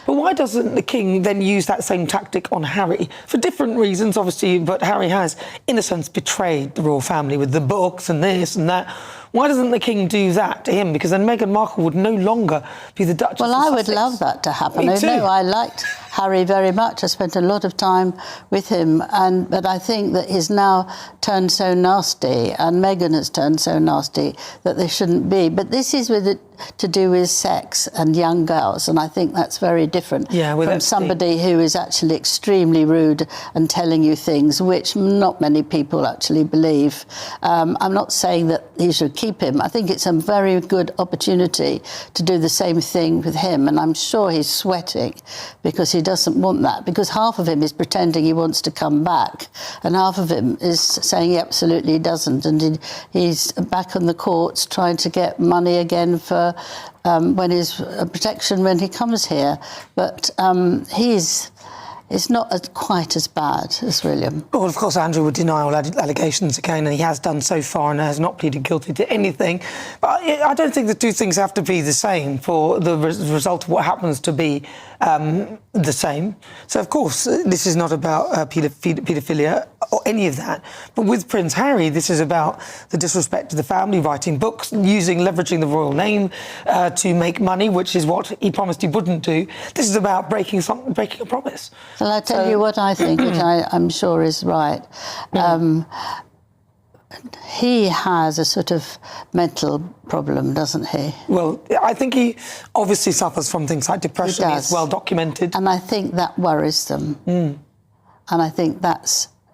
But why doesn't the king then use that same tactic on Harry? For different reasons, obviously, but Harry has, in a sense, betrayed the royal family with the books and this and that. Why doesn't the king do that to him? Because then Meghan Markle would no longer be the Duchess of Sussex. Well, I would love that to happen. Me too. No, I liked Harry very much. I spent a lot of time with him, but I think that he's now turned so nasty, and Meghan has turned so nasty that they shouldn't be. But this is with it to do with sex and young girls, and I think that's very different from somebody who is actually extremely rude and telling you things which not many people actually believe. I'm not saying that he should keep him. I think it's a very good opportunity to do the same thing with him, and I'm sure he's sweating because he doesn't want that, because half of him is pretending he wants to come back and half of him is saying he absolutely doesn't, and he's back on the courts trying to get money again for when his protection when he comes here. But it's not quite as bad as William. Well, of course, Andrew would deny all allegations again, and he has done so far and has not pleaded guilty to anything. But I don't think the two things have to be the same for the result of what happens to be the same. So, of course, this is not about paedophilia or any of that. But with Prince Harry, this is about the disrespect to the family, writing books, leveraging the royal name to make money, which is what he promised he wouldn't do. This is about breaking a promise. Well, I'll tell you what I think, which I'm sure is right. He has a sort of mental problem, doesn't he? Well, I think he obviously suffers from things like depression. It's well documented. And I think that worries them. And I think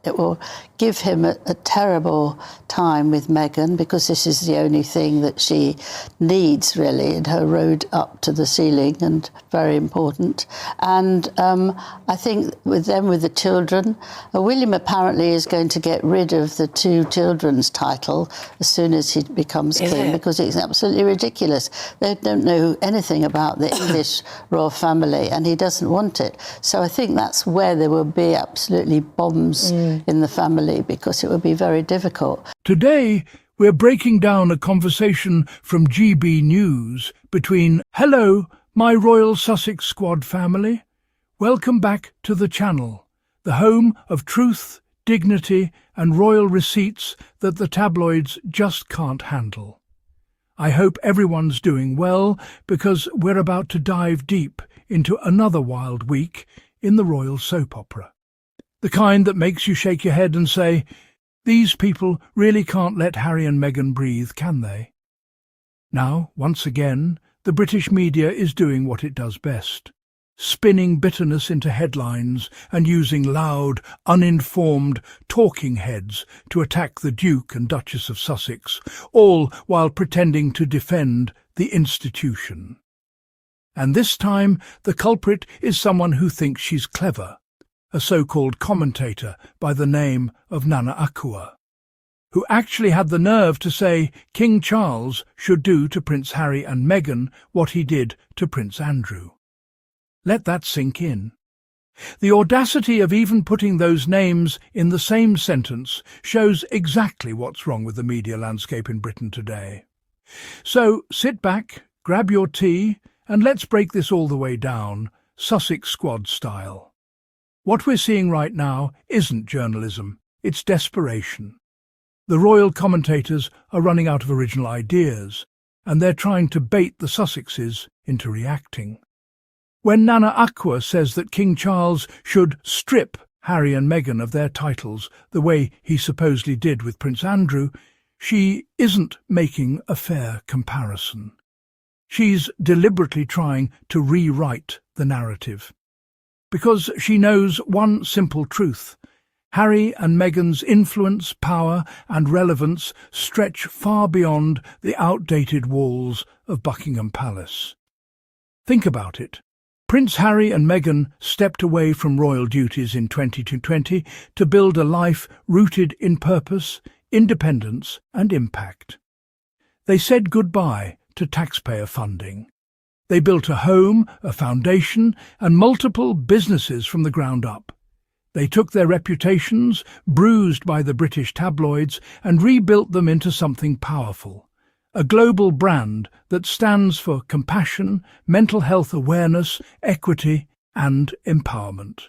it will give him a terrible time with Meghan, because this is the only thing that she needs, really, in her road up to the ceiling, and very important. And I think with the children, William apparently is going to get rid of the two children's title as soon as he becomes king, because it's absolutely ridiculous. They don't know anything about the English royal family, and he doesn't want it. So I think that's where there will be absolutely bombs in the family, because it would be very difficult. Today, we're breaking down a conversation from GB News between "Hello, my Royal Sussex Squad family. Welcome back to the channel, the home of truth, dignity and royal receipts that the tabloids just can't handle. I hope everyone's doing well, because we're about to dive deep into another wild week in the royal soap opera. The kind that makes you shake your head and say, these people really can't let Harry and Meghan breathe, can they? Now, once again, the British media is doing what it does best, spinning bitterness into headlines and using loud, uninformed talking heads to attack the Duke and Duchess of Sussex, all while pretending to defend the institution. And this time, the culprit is someone who thinks she's clever, a so-called commentator by the name of Nana Akua, who actually had the nerve to say King Charles should do to Prince Harry and Meghan what he did to Prince Andrew. Let that sink in. The audacity of even putting those names in the same sentence shows exactly what's wrong with the media landscape in Britain today. So sit back, grab your tea, and let's break this all the way down, Sussex Squad style. What we're seeing right now isn't journalism, it's desperation. The royal commentators are running out of original ideas, and they're trying to bait the Sussexes into reacting. When Nana Akua says that King Charles should strip Harry and Meghan of their titles the way he supposedly did with Prince Andrew, she isn't making a fair comparison. She's deliberately trying to rewrite the narrative, because she knows one simple truth: Harry and Meghan's influence, power and relevance stretch far beyond the outdated walls of Buckingham Palace. Think about it. Prince Harry and Meghan stepped away from royal duties in 2020 to build a life rooted in purpose, independence and impact. They said goodbye to taxpayer funding. They built a home, a foundation, and multiple businesses from the ground up. They took their reputations, bruised by the British tabloids, and rebuilt them into something powerful, a global brand that stands for compassion, mental health awareness, equity, and empowerment.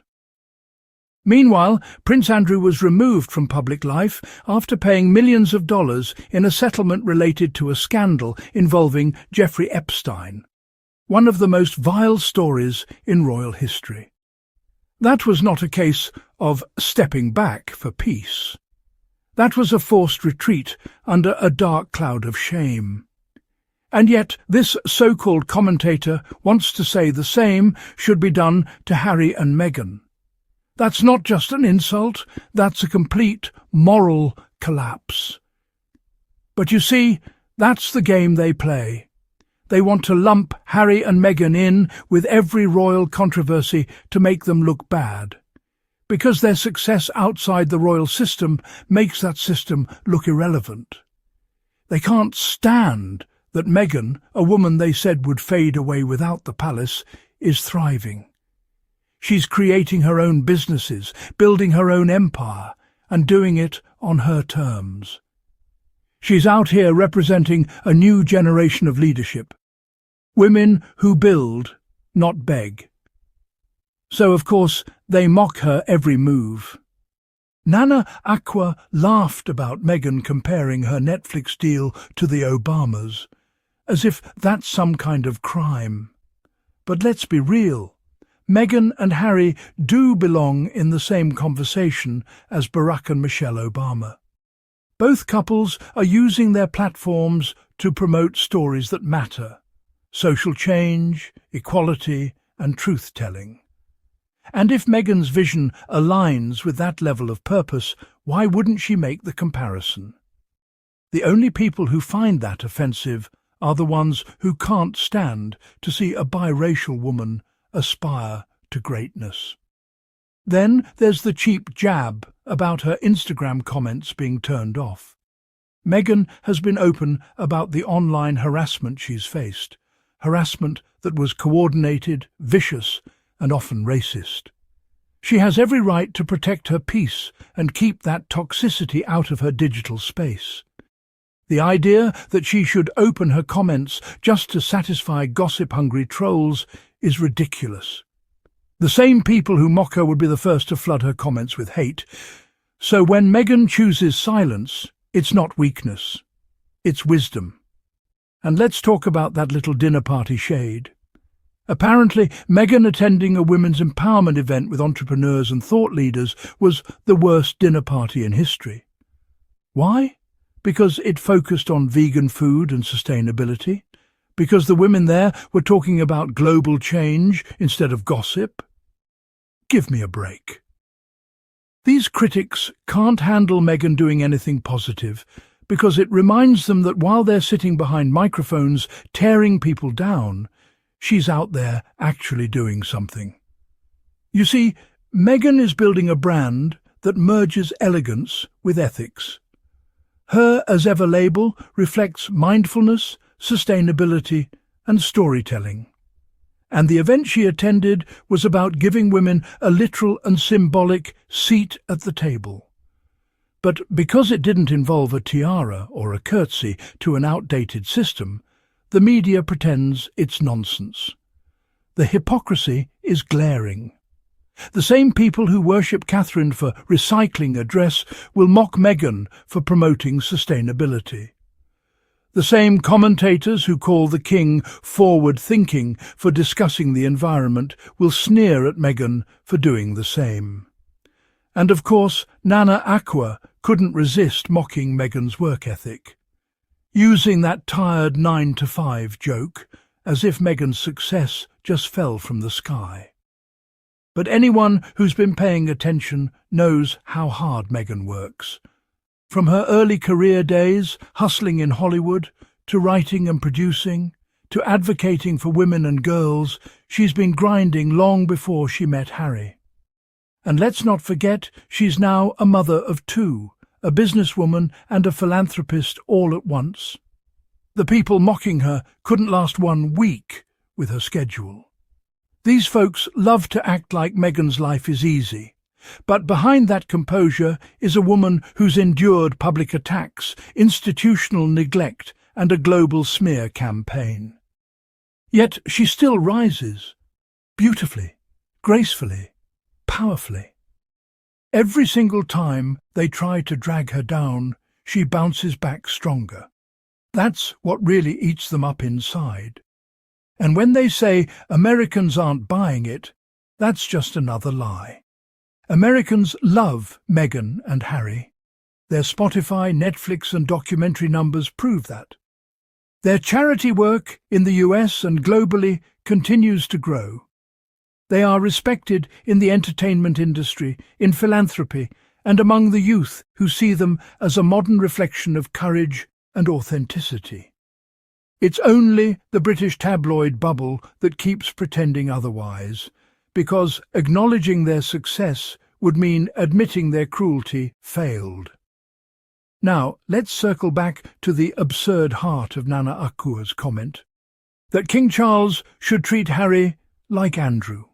Meanwhile, Prince Andrew was removed from public life after paying millions of dollars in a settlement related to a scandal involving Jeffrey Epstein, one of the most vile stories in royal history. That was not a case of stepping back for peace. That was a forced retreat under a dark cloud of shame. And yet this so-called commentator wants to say the same should be done to Harry and Meghan. That's not just an insult, that's a complete moral collapse. But you see, that's the game they play. They want to lump Harry and Meghan in with every royal controversy to make them look bad, because their success outside the royal system makes that system look irrelevant. They can't stand that Meghan, a woman they said would fade away without the palace, is thriving. She's creating her own businesses, building her own empire, and doing it on her terms. She's out here representing a new generation of leadership. Women who build, not beg. So, of course, they mock her every move. Nana Akua laughed about Meghan comparing her Netflix deal to the Obamas, as if that's some kind of crime. But let's be real. Meghan and Harry do belong in the same conversation as Barack and Michelle Obama. Both couples are using their platforms to promote stories that matter: social change, equality, and truth-telling. And if Meghan's vision aligns with that level of purpose, why wouldn't she make the comparison? The only people who find that offensive are the ones who can't stand to see a biracial woman aspire to greatness. Then there's the cheap jab about her Instagram comments being turned off. Meghan has been open about the online harassment she's faced, harassment that was coordinated, vicious, and often racist. She has every right to protect her peace and keep that toxicity out of her digital space. The idea that she should open her comments just to satisfy gossip-hungry trolls is ridiculous. The same people who mock her would be the first to flood her comments with hate. So when Meghan chooses silence, it's not weakness, it's wisdom. And let's talk about that little dinner party shade. Apparently, Meghan attending a women's empowerment event with entrepreneurs and thought leaders was the worst dinner party in history. Why? Because it focused on vegan food and sustainability? Because the women there were talking about global change instead of gossip? Give me a break. These critics can't handle Meghan doing anything positive because it reminds them that while they're sitting behind microphones tearing people down, she's out there actually doing something. You see, Meghan is building a brand that merges elegance with ethics. Her as ever label reflects mindfulness, sustainability, and storytelling. And the event she attended was about giving women a literal and symbolic seat at the table. But because it didn't involve a tiara or a curtsy to an outdated system, the media pretends it's nonsense. The hypocrisy is glaring. The same people who worship Catherine for recycling a dress will mock Meghan for promoting sustainability. The same commentators who call the king forward-thinking for discussing the environment will sneer at Meghan for doing the same. And of course, Nana Akua couldn't resist mocking Meghan's work ethic, using that tired 9-to-5 joke as if Meghan's success just fell from the sky. But anyone who's been paying attention knows how hard Meghan works. From her early career days, hustling in Hollywood, to writing and producing, to advocating for women and girls, she's been grinding long before she met Harry. And let's not forget, she's now a mother of 2, a businesswoman and a philanthropist all at once. The people mocking her couldn't last 1 week with her schedule. These folks love to act like Meghan's life is easy. But behind that composure is a woman who's endured public attacks, institutional neglect, and a global smear campaign. Yet she still rises, beautifully, gracefully, powerfully. Every single time they try to drag her down, she bounces back stronger. That's what really eats them up inside. And when they say Americans aren't buying it, that's just another lie. Americans love Meghan and Harry. Their Spotify, Netflix and documentary numbers prove that. Their charity work in the US and globally continues to grow. They are respected in the entertainment industry, in philanthropy, and among the youth who see them as a modern reflection of courage and authenticity. It's only the British tabloid bubble that keeps pretending otherwise, because acknowledging their success would mean admitting their cruelty failed. Now, let's circle back to the absurd heart of Nana Akua's comment, that King Charles should treat Harry like Andrew.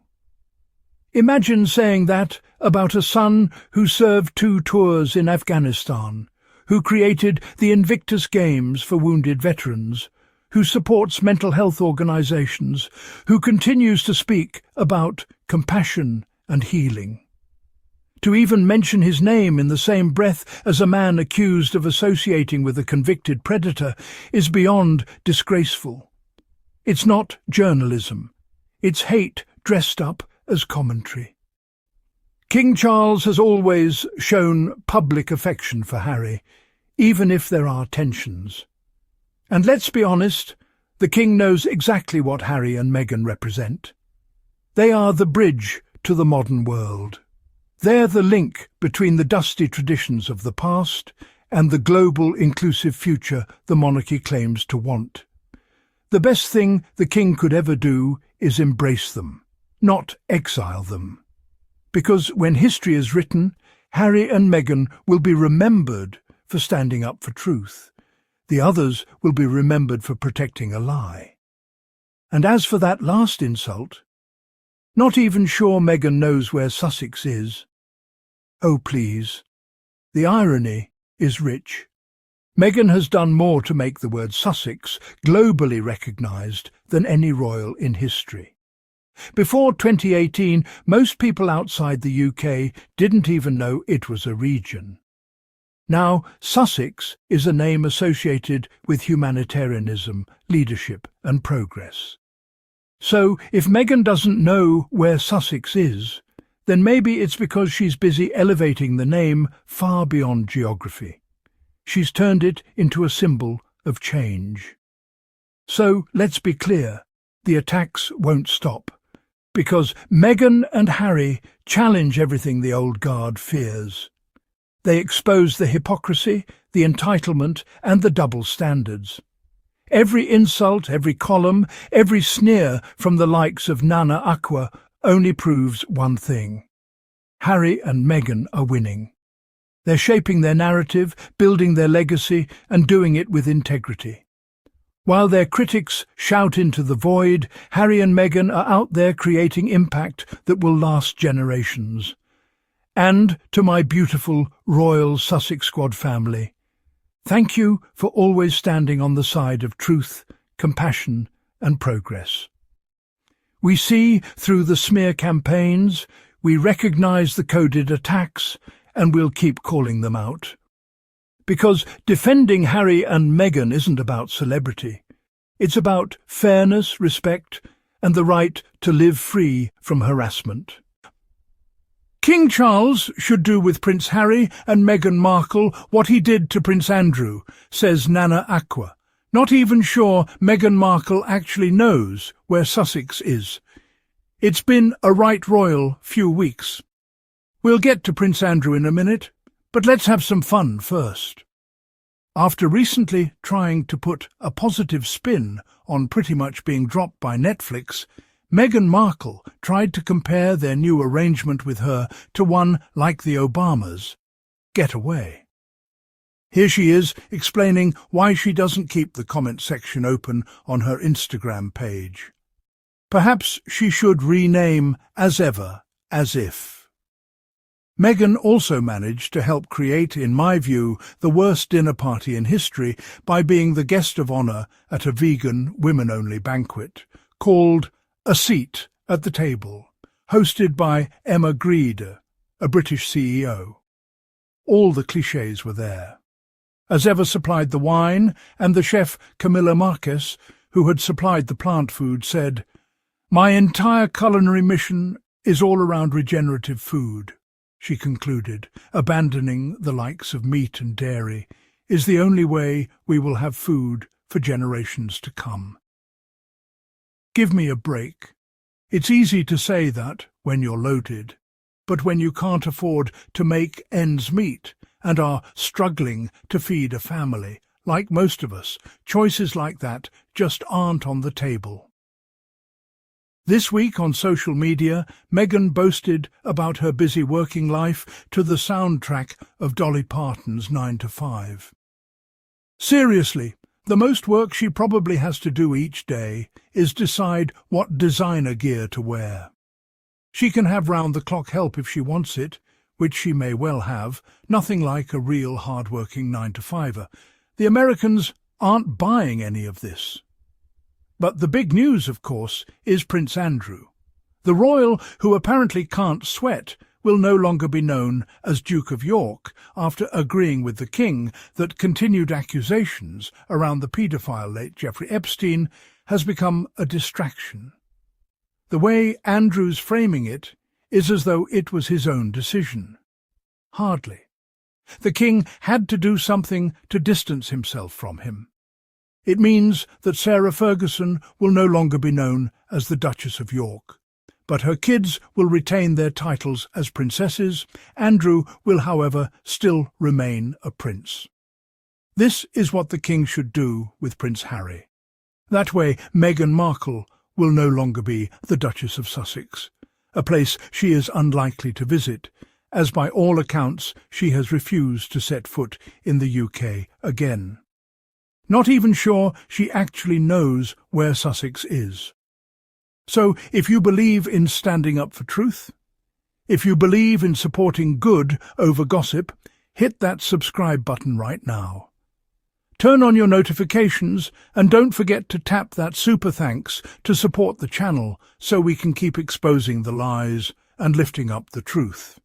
Imagine saying that about a son who served 2 tours in Afghanistan, who created the Invictus Games for wounded veterans, who supports mental health organisations, who continues to speak about compassion and healing. To even mention his name in the same breath as a man accused of associating with a convicted predator is beyond disgraceful. It's not journalism. It's hate dressed up as commentary. King Charles has always shown public affection for Harry, even if there are tensions. And let's be honest, the King knows exactly what Harry and Meghan represent. They are the bridge to the modern world. They're the link between the dusty traditions of the past and the global inclusive future the monarchy claims to want. The best thing the King could ever do is embrace them, not exile them. Because when history is written, Harry and Meghan will be remembered for standing up for truth. The others will be remembered for protecting a lie. And as for that last insult, not even sure Meghan knows where Sussex is. Oh, please. The irony is rich. Meghan has done more to make the word Sussex globally recognised than any royal in history. Before 2018, most people outside the UK didn't even know it was a region. Now, Sussex is a name associated with humanitarianism, leadership and progress. So, if Meghan doesn't know where Sussex is, then maybe it's because she's busy elevating the name far beyond geography. She's turned it into a symbol of change. So, let's be clear, the attacks won't stop, because Meghan and Harry challenge everything the old guard fears. They expose the hypocrisy, the entitlement and the double standards. Every insult, every column, every sneer from the likes of Nana Akua only proves one thing. Harry and Meghan are winning. They're shaping their narrative, building their legacy, and doing it with integrity. While their critics shout into the void, Harry and Meghan are out there creating impact that will last generations. And to my beautiful Royal Sussex Squad family, thank you for always standing on the side of truth, compassion and progress. We see through the smear campaigns, we recognise the coded attacks, and we'll keep calling them out. Because defending Harry and Meghan isn't about celebrity. It's about fairness, respect, and the right to live free from harassment. King Charles should do with Prince Harry and Meghan Markle what he did to Prince Andrew, says Nana Akua. Not even sure Meghan Markle actually knows where Sussex is. It's been a right royal few weeks. We'll get to Prince Andrew in a minute, but let's have some fun first. After recently trying to put a positive spin on pretty much being dropped by Netflix, Meghan Markle tried to compare their new arrangement with her to one like the Obamas. Get away. Here she is explaining why she doesn't keep the comment section open on her Instagram page. Perhaps she should rename as ever, as if. Meghan also managed to help create, in my view, the worst dinner party in history by being the guest of honour at a vegan, women-only banquet called A Seat at the Table, hosted by Emma Grede, a British CEO. All the clichés were there. As ever supplied the wine, and the chef Camilla Marquez, who had supplied the plant food, said, "My entire culinary mission is all around regenerative food," she concluded. "Abandoning the likes of meat and dairy is the only way we will have food for generations to come." Give me a break. It's easy to say that when you're loaded, but when you can't afford to make ends meet and are struggling to feed a family, like most of us, choices like that just aren't on the table. This week on social media, Meghan boasted about her busy working life to the soundtrack of Dolly Parton's 9 to 5. Seriously, the most work she probably has to do each day is decide what designer gear to wear. She can have round-the-clock help if she wants it, which she may well have, nothing like a real hard-working 9-to-5er. The Americans aren't buying any of this. But the big news, of course, is Prince Andrew. The royal, who apparently can't sweat, will no longer be known as Duke of York after agreeing with the King that continued accusations around the paedophile late Jeffrey Epstein has become a distraction. The way Andrew's framing it is as though it was his own decision. Hardly. The King had to do something to distance himself from him. It means that Sarah Ferguson will no longer be known as the Duchess of York, but her kids will retain their titles as princesses. Andrew will, however, still remain a prince. This is what the King should do with Prince Harry. That way, Meghan Markle will no longer be the Duchess of Sussex, a place she is unlikely to visit, as by all accounts she has refused to set foot in the UK again. Not even sure she actually knows where Sussex is. So, if you believe in standing up for truth, if you believe in supporting good over gossip, hit that subscribe button right now. Turn on your notifications and don't forget to tap that super thanks to support the channel so we can keep exposing the lies and lifting up the truth.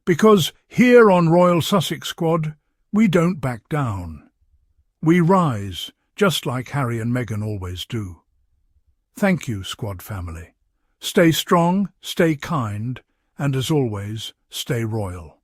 Because here on Royal Sussex Squad, we don't back down. We rise, just like Harry and Meghan always do. Thank you, Squad family. Stay strong, stay kind, and as always, stay royal.